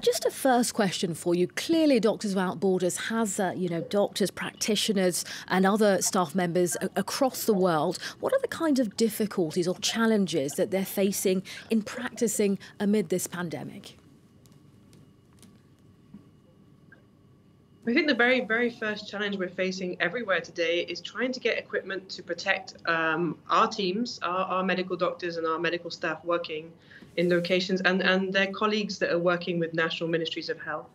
Just a first question for you. Clearly, Doctors Without Borders has, doctors, practitioners, and other staff members across the world. What are the kind of difficulties or challenges that they're facing in practicing amid this pandemic? I think the very, very first challenge we're facing everywhere today is trying to get equipment to protect our teams, our medical doctors and our medical staff working in locations and their colleagues that are working with national ministries of health.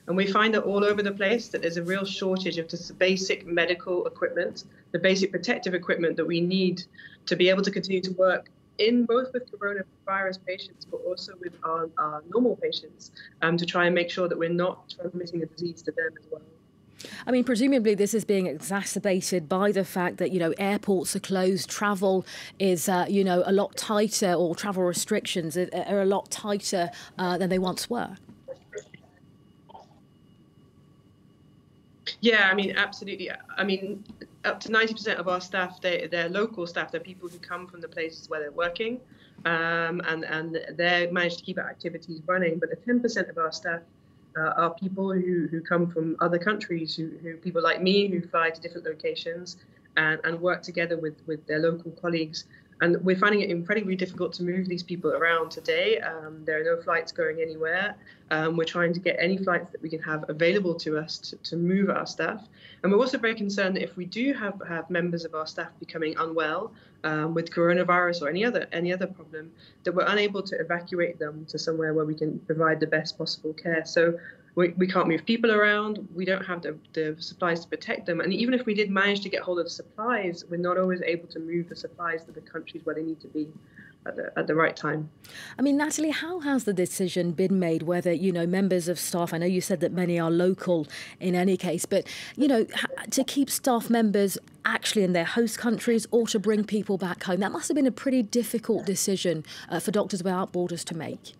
And we find that all over the place that there's a real shortage of just basic medical equipment, the basic protective equipment that we need to be able to continue to work in both with coronavirus patients, but also with our normal patients, to try and make sure that we're not transmitting the disease to them as well. I mean, presumably this is being exacerbated by the fact that, airports are closed, travel is, a lot tighter, or travel restrictions are a lot tighter than they once were. Yeah, I mean, absolutely. I mean, up to 90% of our staff, they're local staff. They're people who come from the places where they're working, and they manage to keep our activities running. But the 10% of our staff are people who come from other countries, who people like me who fly to different locations and work together with their local colleagues. And we're finding it incredibly difficult to move these people around today. There are no flights going anywhere. We're trying to get any flights that we can have available to us to move our staff. And we're also very concerned that if we do have members of our staff becoming unwell with coronavirus or any other problem, that we're unable to evacuate them to somewhere where we can provide the best possible care. So we can't move people around. We don't have the supplies to protect them. And even if we did manage to get hold of the supplies, we're not always able to move the supplies to the countries where they need to be at the right time. I mean, Natalie, how has the decision been made whether, members of staff, I know you said that many are local in any case, but, to keep staff members actually in their host countries or to bring people back home? That must have been a pretty difficult decision for Doctors Without Borders to make.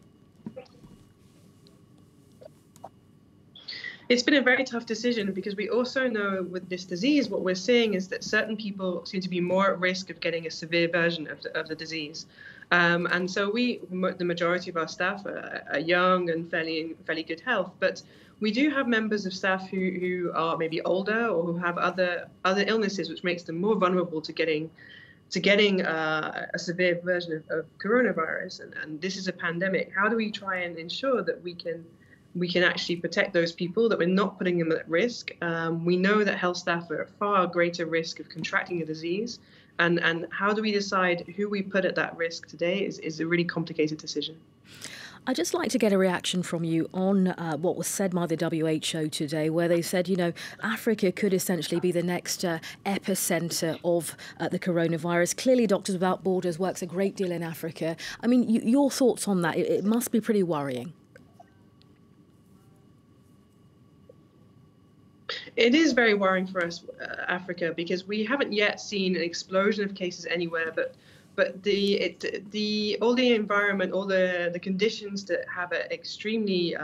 It's been a very tough decision because we also know with this disease, what we're seeing is that certain people seem to be more at risk of getting a severe version of the disease. And so the majority of our staff are young and fairly good health, but we do have members of staff who are maybe older or who have other illnesses, which makes them more vulnerable to getting a severe version of coronavirus. And this is a pandemic. How do we try and ensure that we can actually protect those people, that we're not putting them at risk? We know that health staff are at far greater risk of contracting the disease. And how do we decide who we put at that risk today is a really complicated decision. I'd just like to get a reaction from you on what was said by the WHO today, where they said, Africa could essentially be the next epicentre of the coronavirus. Clearly, Doctors Without Borders works a great deal in Africa. I mean, your thoughts on that? It must be pretty worrying. It is very worrying for us, Africa, because we haven't yet seen an explosion of cases anywhere. But all the environment, all the conditions that have an extremely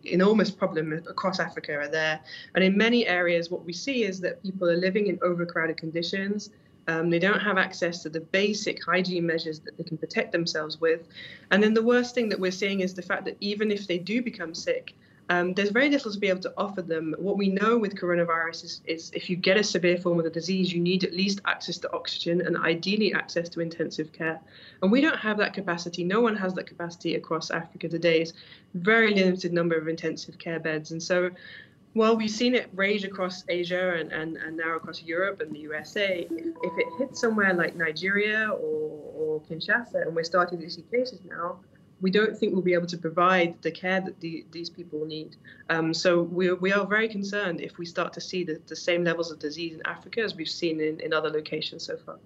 enormous problem across Africa are there. And in many areas, what we see is that people are living in overcrowded conditions. They don't have access to the basic hygiene measures that they can protect themselves with. And then the worst thing that we're seeing is the fact that even if they do become sick, there's very little to be able to offer them. What we know with coronavirus is if you get a severe form of the disease, you need at least access to oxygen and ideally access to intensive care. And we don't have that capacity. No one has that capacity across Africa today. It's a very limited number of intensive care beds. And so while we've seen it rage across Asia and now across Europe and the USA, if it hits somewhere like Nigeria or Kinshasa, and we're starting to see cases now, we don't think we'll be able to provide the care that these people need. So we are very concerned if we start to see the same levels of disease in Africa as we've seen in other locations so far.